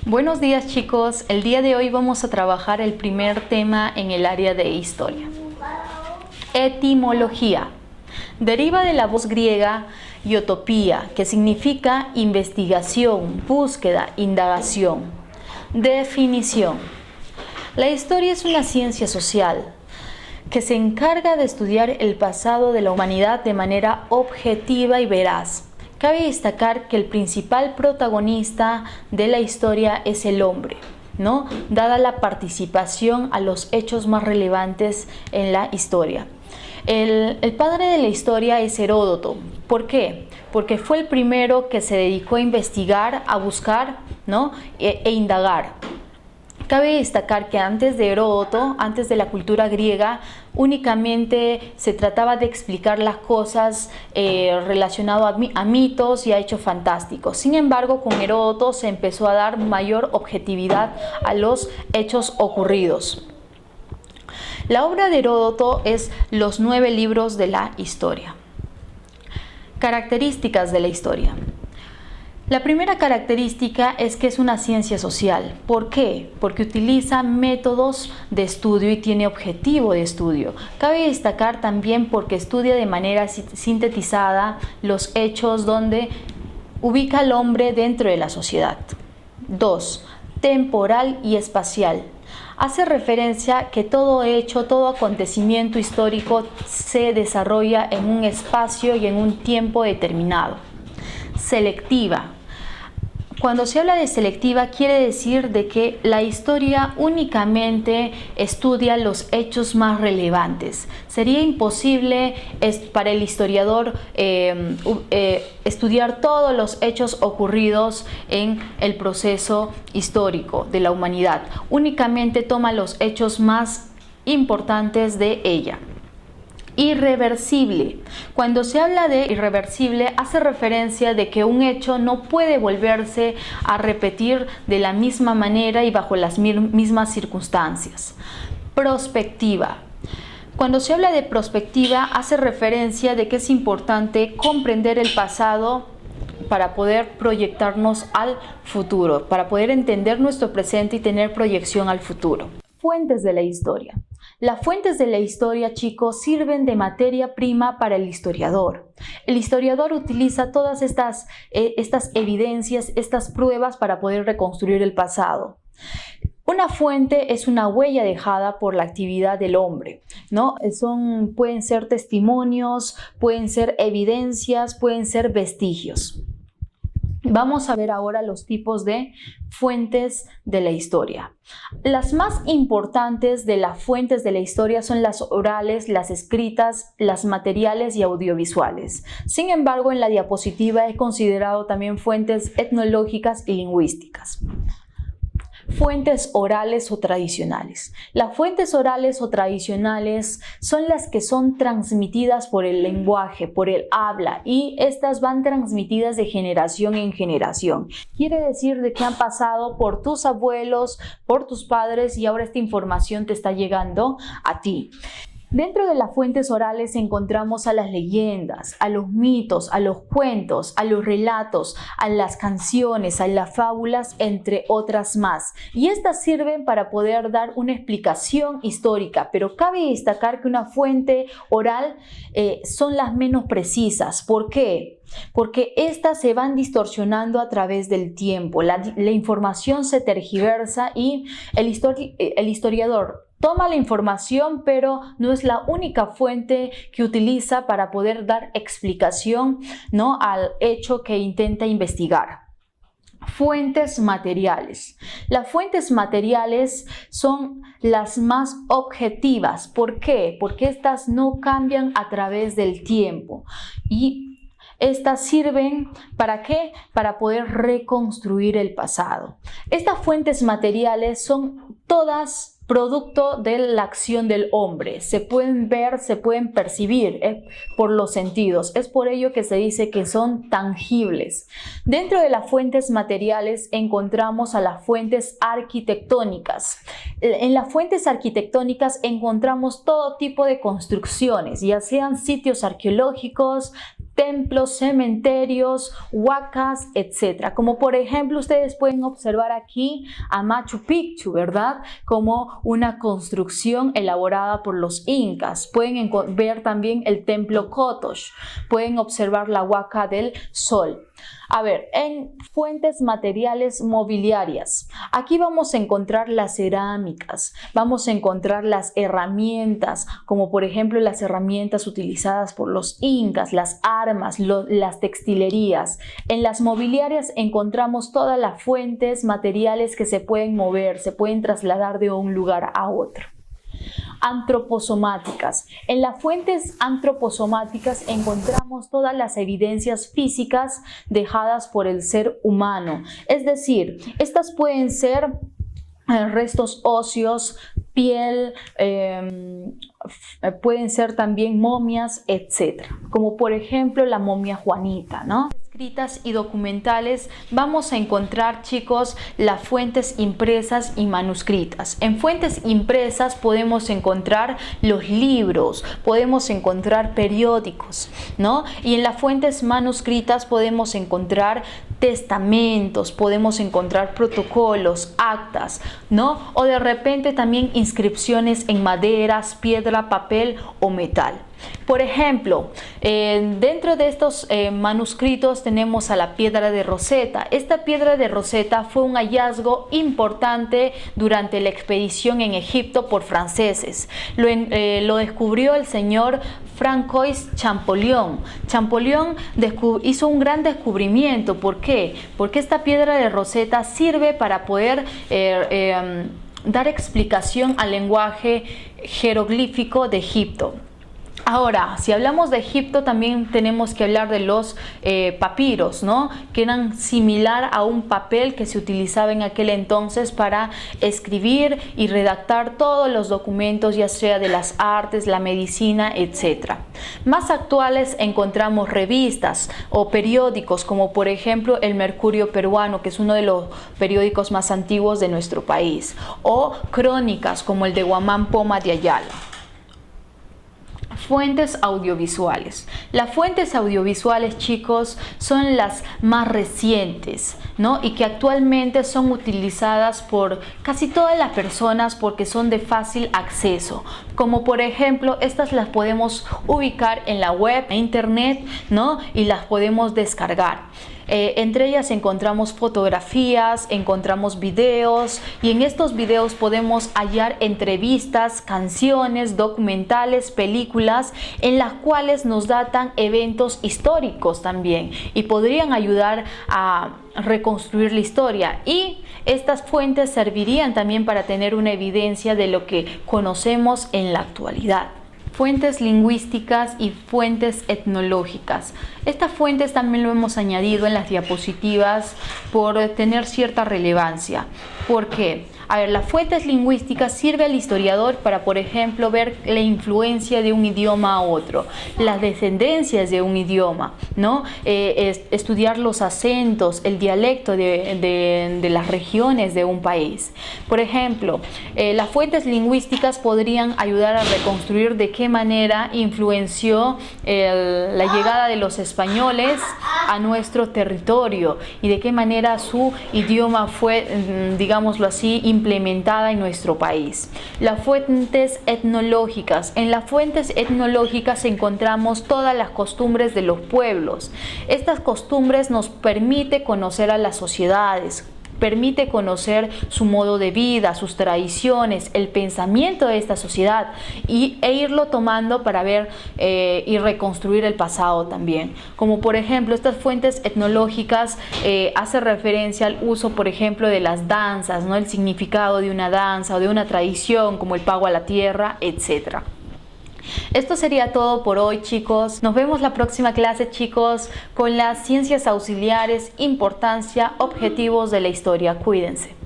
Buenos días chicos, el día de hoy vamos a trabajar el primer tema en el área de historia. Etimología. Deriva de la voz griega iotopía, que significa investigación, búsqueda, indagación. Definición. La historia es una ciencia social que se encarga de estudiar el pasado de la humanidad de manera objetiva y veraz. Cabe destacar que el principal protagonista de la historia es el hombre, ¿no? Dada la participación a los hechos más relevantes en la historia. El padre de la historia es Heródoto. ¿Por qué? Porque fue el primero que se dedicó a investigar, a buscar, ¿no? e indagar. Cabe destacar que antes de Heródoto, antes de la cultura griega, únicamente se trataba de explicar las cosas relacionadas a mitos y a hechos fantásticos. Sin embargo, con Heródoto se empezó a dar mayor objetividad a los hechos ocurridos. La obra de Heródoto es los 9 libros de la historia. Características de la historia. La primera característica es que es una ciencia social. ¿Por qué? Porque utiliza métodos de estudio y tiene objetivo de estudio. Cabe destacar también porque estudia de manera sintetizada los hechos donde ubica al hombre dentro de la sociedad. 2. Temporal y espacial. Hace referencia que todo hecho, todo acontecimiento histórico se desarrolla en un espacio y en un tiempo determinado. Selectiva. Cuando se habla de selectiva quiere decir de que la historia únicamente estudia los hechos más relevantes. Sería imposible para el historiador estudiar todos los hechos ocurridos en el proceso histórico de la humanidad. Únicamente toma los hechos más importantes de ella. Irreversible. Cuando se habla de irreversible, hace referencia de que un hecho no puede volverse a repetir de la misma manera y bajo las mismas circunstancias. Prospectiva. Cuando se habla de prospectiva, hace referencia de que es importante comprender el pasado para poder proyectarnos al futuro, para poder entender nuestro presente y tener proyección al futuro. Fuentes de la historia. Las fuentes de la historia, chicos, sirven de materia prima para el historiador. El historiador utiliza todas estas evidencias, estas pruebas para poder reconstruir el pasado. Una fuente es una huella dejada por la actividad del hombre, ¿no? Pueden ser testimonios, pueden ser evidencias, pueden ser vestigios. Vamos a ver ahora los tipos de fuentes de la historia. Las más importantes de las fuentes de la historia son las orales, las escritas, las materiales y audiovisuales. Sin embargo, en la diapositiva he considerado también fuentes etnológicas y lingüísticas. Fuentes orales o tradicionales. Las fuentes orales o tradicionales son las que son transmitidas por el lenguaje, por el habla, y estas van transmitidas de generación en generación. Quiere decir de que han pasado por tus abuelos, por tus padres y ahora esta información te está llegando a ti. Dentro de las fuentes orales encontramos a las leyendas, a los mitos, a los cuentos, a los relatos, a las canciones, a las fábulas, entre otras más. Y estas sirven para poder dar una explicación histórica, pero cabe destacar que una fuente oral son las menos precisas. ¿Por qué? Porque estas se van distorsionando a través del tiempo, la información se tergiversa y el historiador toma la información, pero no es la única fuente que utiliza para poder dar explicación, ¿no?, al hecho que intenta investigar. Fuentes materiales. Las fuentes materiales son las más objetivas. ¿Por qué? Porque estas no cambian a través del tiempo. Y estas sirven ¿para qué? Para poder reconstruir el pasado. Estas fuentes materiales son todas producto de la acción del hombre. Se pueden ver, se pueden percibir por los sentidos. Es por ello que se dice que son tangibles. Dentro de las fuentes materiales encontramos a las fuentes arquitectónicas. En las fuentes arquitectónicas encontramos todo tipo de construcciones, ya sean sitios arqueológicos, templos, cementerios, huacas, etc. Como por ejemplo ustedes pueden observar aquí a Machu Picchu, ¿verdad? Como una construcción elaborada por los incas. Pueden ver también el templo Kotosh. Pueden observar la Huaca del Sol. A ver, en fuentes materiales mobiliarias, aquí vamos a encontrar las cerámicas, vamos a encontrar las herramientas, como por ejemplo las herramientas utilizadas por los incas, las armas, las textilerías. En las mobiliarias encontramos todas las fuentes materiales que se pueden mover, se pueden trasladar de un lugar a otro. Antroposomáticas. En las fuentes antroposomáticas encontramos todas las evidencias físicas dejadas por el ser humano. Es decir, estas pueden ser restos óseos, piel, pueden ser también momias, etc. Como por ejemplo la momia Juanita, ¿no? Escritas y documentales vamos a encontrar, chicos, las fuentes impresas y manuscritas. En fuentes impresas podemos encontrar los libros, podemos encontrar periódicos, ¿no? Y en las fuentes manuscritas podemos encontrar testamentos, podemos encontrar protocolos, actas, ¿no? O de repente también inscripciones en maderas, piedra, papel o metal. Por ejemplo, dentro de estos manuscritos tenemos a la piedra de Rosetta. Esta piedra de Rosetta fue un hallazgo importante durante la expedición en Egipto por franceses. Lo descubrió el señor Francois Champollion. Champollion hizo un gran descubrimiento. ¿Por qué? Porque esta piedra de Rosetta sirve para poder dar explicación al lenguaje jeroglífico de Egipto. Ahora, si hablamos de Egipto, también tenemos que hablar de los papiros, ¿no? Que eran similar a un papel que se utilizaba en aquel entonces para escribir y redactar todos los documentos, ya sea de las artes, la medicina, etc. Más actuales encontramos revistas o periódicos, como por ejemplo el Mercurio Peruano, que es uno de los periódicos más antiguos de nuestro país, o crónicas como el de Guamán Poma de Ayala. Fuentes audiovisuales. Las fuentes audiovisuales, chicos, son las más recientes, ¿no? Y que actualmente son utilizadas por casi todas las personas porque son de fácil acceso. Como por ejemplo, estas las podemos ubicar en la web, en internet, ¿no? Y las podemos descargar. Entre ellas encontramos fotografías, encontramos videos, y en estos videos podemos hallar entrevistas, canciones, documentales, películas en las cuales nos datan eventos históricos también y podrían ayudar a reconstruir la historia, y estas fuentes servirían también para tener una evidencia de lo que conocemos en la actualidad. Fuentes lingüísticas y fuentes etnológicas. Estas fuentes también lo hemos añadido en las diapositivas por tener cierta relevancia. ¿Por qué? A ver, las fuentes lingüísticas sirve al historiador para, por ejemplo, ver la influencia de un idioma a otro, las descendencias de un idioma, ¿no? Estudiar los acentos, el dialecto de las regiones de un país. Por ejemplo, las fuentes lingüísticas podrían ayudar a reconstruir de qué manera influenció la llegada de los españoles a nuestro territorio y de qué manera su idioma fue, digámoslo así, implementada en nuestro país. Las fuentes etnológicas. En las fuentes etnológicas encontramos todas las costumbres de los pueblos. Estas costumbres nos permiten conocer a las sociedades, permite conocer su modo de vida, sus tradiciones, el pensamiento de esta sociedad e irlo tomando para ver y reconstruir el pasado también. Como por ejemplo, estas fuentes etnológicas hacen referencia al uso, por ejemplo, de las danzas, ¿no? El significado de una danza o de una tradición como el pago a la tierra, etc. Esto sería todo por hoy, chicos. Nos vemos la próxima clase, chicos, con las ciencias auxiliares, importancia, objetivos de la historia. Cuídense.